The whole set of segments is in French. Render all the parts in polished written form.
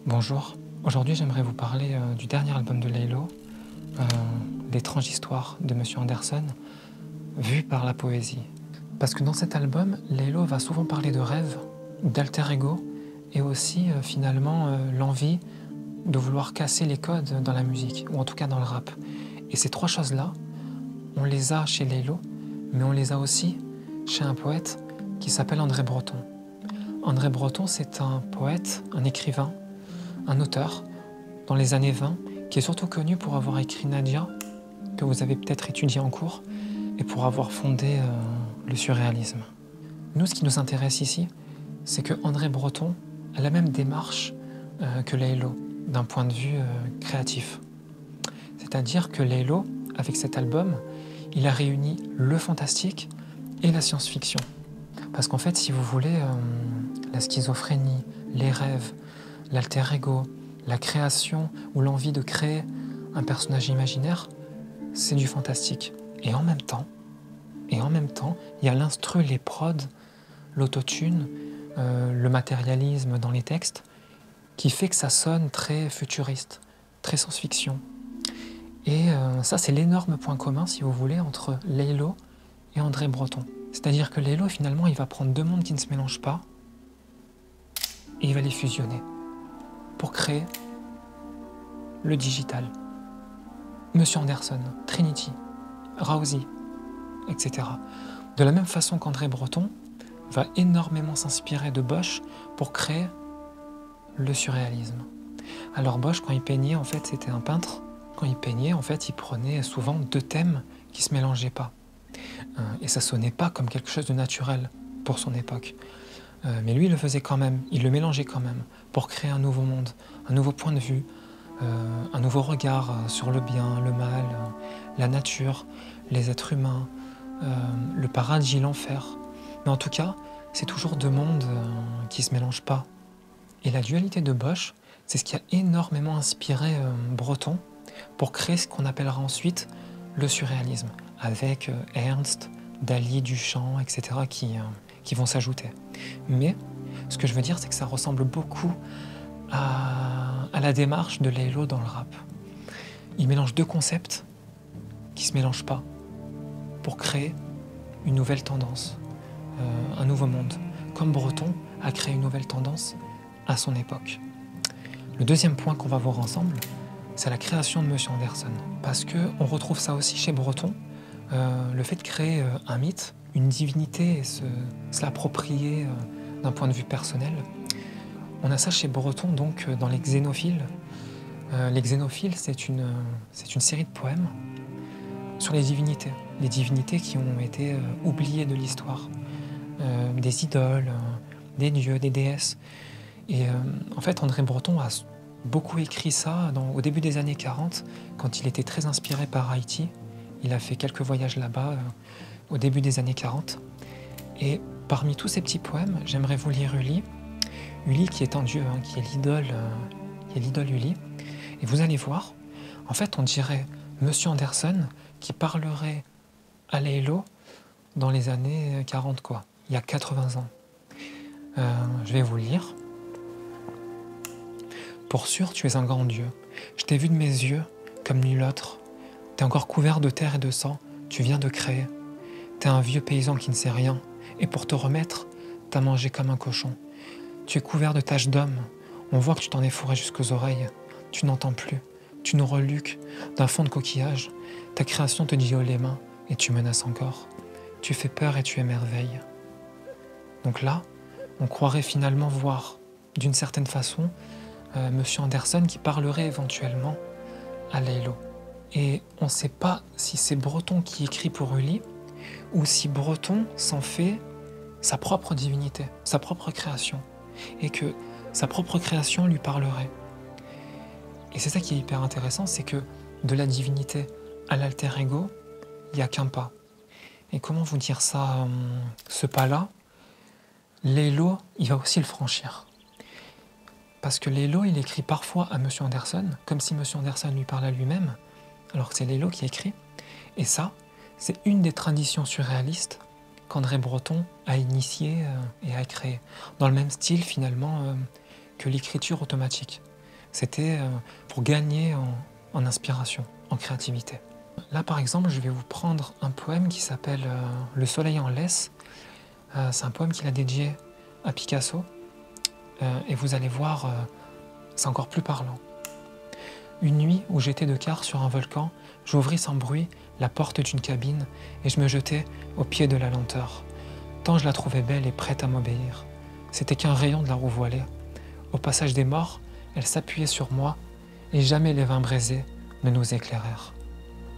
Bonjour, aujourd'hui j'aimerais vous parler du dernier album de Laylo, euh, L'étrange histoire de Monsieur Anderson, vu par la poésie. Parce que dans cet album, Laylo va souvent parler de rêve, d'alter ego, et aussi finalement l'envie de vouloir casser les codes dans la musique, ou en tout cas dans le rap. Et ces trois choses-là, on les a chez Laylo, mais on les a aussi chez un poète qui s'appelle André Breton. André Breton, c'est un poète, un écrivain, un auteur, dans les années 20, qui est surtout connu pour avoir écrit Nadia, que vous avez peut-être étudié en cours, et pour avoir fondé le surréalisme. Nous, ce qui nous intéresse ici, c'est que André Breton a la même démarche que Laylo, d'un point de vue créatif. C'est-à-dire que Laylo, avec cet album, il a réuni le fantastique et la science-fiction. Parce qu'en fait, si vous voulez, la schizophrénie, les rêves, l'alter ego, la création ou l'envie de créer un personnage imaginaire, c'est du fantastique. Et en même temps, il y a l'instru, les prods, l'autotune, le matérialisme dans les textes, qui fait que ça sonne très futuriste, très science-fiction. Et ça, c'est l'énorme point commun, si vous voulez, entre Laylo et André Breton. C'est-à-dire que Laylo, finalement, il va prendre deux mondes qui ne se mélangent pas, et il va les fusionner pour créer le digital. Monsieur Anderson, Trinity, Rousey, etc. De la même façon qu'André Breton va énormément s'inspirer de Bosch pour créer le surréalisme. Alors Bosch, quand il peignait, en fait, c'était un peintre. Quand il peignait, en fait, il prenait souvent deux thèmes qui ne se mélangeaient pas. Et ça sonnait pas comme quelque chose de naturel pour son époque. Mais lui, il le faisait quand même, il le mélangeait quand même, pour créer un nouveau monde, un nouveau point de vue, un nouveau regard sur le bien, le mal, la nature, les êtres humains, le paradis, l'enfer. Mais en tout cas, c'est toujours deux mondes qui ne se mélangent pas. Et la dualité de Bosch, c'est ce qui a énormément inspiré Breton pour créer ce qu'on appellera ensuite le surréalisme, avec Ernst, Dali, Duchamp, etc. qui vont s'ajouter. Mais ce que je veux dire, c'est que ça ressemble beaucoup à la démarche de Laylo dans le rap. Il mélange deux concepts qui ne se mélangent pas pour créer une nouvelle tendance, un nouveau monde, comme Breton a créé une nouvelle tendance à son époque. Le deuxième point qu'on va voir ensemble, c'est la création de Monsieur Anderson. Parce qu'on retrouve ça aussi chez Breton, le fait de créer un mythe, une divinité et se l'approprier d'un point de vue personnel. On a ça chez Breton donc dans les Xénophiles. Les Xénophiles, c'est une série de poèmes sur les divinités qui ont été oubliées de l'histoire, des idoles, des dieux, des déesses. Et en fait, André Breton a beaucoup écrit ça au début des années 40, quand il était très inspiré par Haïti. Il a fait quelques voyages là-bas au début des années 40. Et parmi tous ces petits poèmes, j'aimerais vous lire Uli. Uli qui est un dieu, qui est l'idole Uli. Et vous allez voir, en fait, on dirait Monsieur Anderson qui parlerait à Laylo dans les années 40, quoi, il y a 80 ans. Je vais vous le lire. Pour sûr, tu es un grand dieu. Je t'ai vu de mes yeux comme nul autre. T'es encore couvert de terre et de sang, tu viens de créer. T'es un vieux paysan qui ne sait rien, et pour te remettre, t'as mangé comme un cochon. Tu es couvert de taches d'homme, on voit que tu t'en es fourré jusqu'aux oreilles. Tu n'entends plus, tu nous reluques d'un fond de coquillage. Ta création te dit haut les mains, et tu menaces encore. Tu fais peur et tu émerveilles. Donc là, on croirait finalement voir, d'une certaine façon, Monsieur Anderson qui parlerait éventuellement à Laylo. Et on ne sait pas si c'est Breton qui écrit pour Uli ou si Breton s'en fait sa propre divinité, sa propre création, et que sa propre création lui parlerait. Et c'est ça qui est hyper intéressant, c'est que de la divinité à l'alter ego, il n'y a qu'un pas. Et comment vous dire ça, ce pas-là, Laylo, il va aussi le franchir. Parce que Laylo, il écrit parfois à Monsieur Anderson, comme si Monsieur Anderson lui parlait à lui-même, alors que c'est Laylo qui écrit. Et ça, c'est une des traditions surréalistes qu'André Breton a initié et a créé, dans le même style finalement que l'écriture automatique. C'était pour gagner en inspiration, en créativité. Là, par exemple, je vais vous prendre un poème qui s'appelle Le soleil en laisse. C'est un poème qu'il a dédié à Picasso. Et vous allez voir, c'est encore plus parlant. Une nuit où j'étais de quart sur un volcan, j'ouvris sans bruit la porte d'une cabine et je me jetai au pied de la lenteur. Tant je la trouvais belle et prête à m'obéir. C'était qu'un rayon de la roue voilée. Au passage des morts, elle s'appuyait sur moi et jamais les vins braisés ne nous éclairèrent.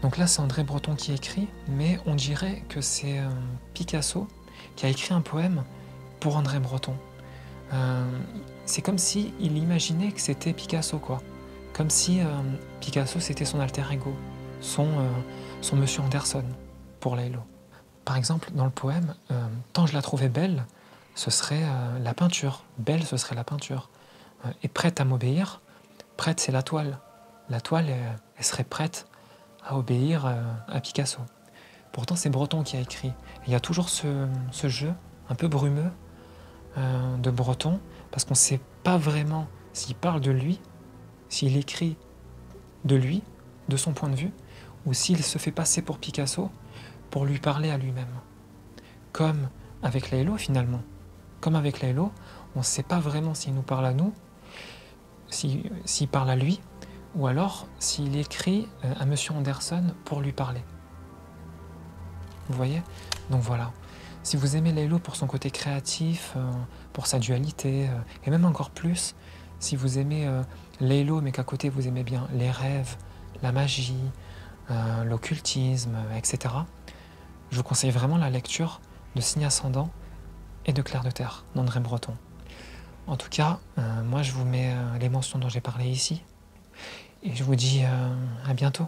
Donc là, c'est André Breton qui écrit, mais on dirait que c'est Picasso qui a écrit un poème pour André Breton. C'est comme si il imaginait que c'était Picasso, quoi. Comme si Picasso, c'était son alter ego, son Monsieur Anderson pour Laylo. Par exemple, dans le poème, tant je la trouvais belle, ce serait la peinture. Belle, ce serait la peinture. Et prête à m'obéir, prête, c'est la toile. La toile, elle serait prête à obéir à Picasso. Pourtant, c'est Breton qui a écrit. Et il y a toujours ce jeu un peu brumeux de Breton, parce qu'on ne sait pas vraiment s'il parle de lui, s'il écrit de lui, de son point de vue, ou s'il se fait passer pour Picasso pour lui parler à lui-même. Comme avec Laylo, finalement. Comme avec Laylo, on ne sait pas vraiment s'il nous parle à nous, s'il parle à lui, ou alors s'il écrit à Monsieur Anderson pour lui parler. Vous voyez? Donc voilà. Si vous aimez Laylo pour son côté créatif, pour sa dualité, et même encore plus, si vous aimez Laylo, mais qu'à côté vous aimez bien les rêves, la magie, l'occultisme, etc., je vous conseille vraiment la lecture de Signe Ascendant et de Clair de Terre d'André Breton. En tout cas, moi je vous mets les mentions dont j'ai parlé ici, et je vous dis à bientôt.